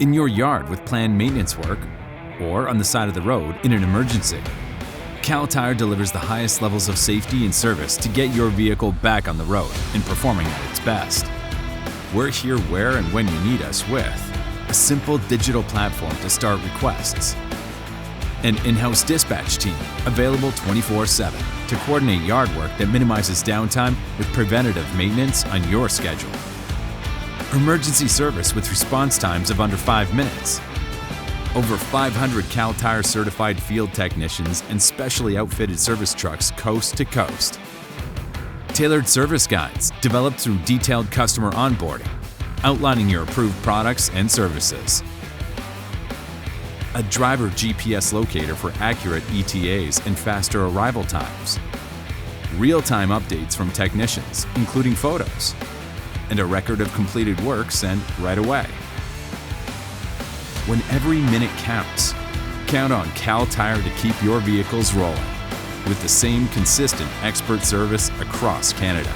in your yard with planned maintenance work, or on the side of the road in an emergency. Kal Tire delivers the highest levels of safety and service to get your vehicle back on the road and performing at its best. We're here where and when you need us with a simple digital platform to start requests, an in-house dispatch team available 24/7 to coordinate yard work that minimizes downtime with preventative maintenance on your schedule, emergency service with response times of under 5 minutes, over 500 Kal Tire certified field technicians and specially outfitted service trucks coast to coast, tailored service guides developed through detailed customer onboarding, outlining your approved products and services, a driver GPS locator for accurate ETAs and faster arrival times, real-time updates from technicians, including photos, and a record of completed work sent right away. When every minute counts, count on Kal Tire to keep your vehicles rolling with the same consistent expert service across Canada.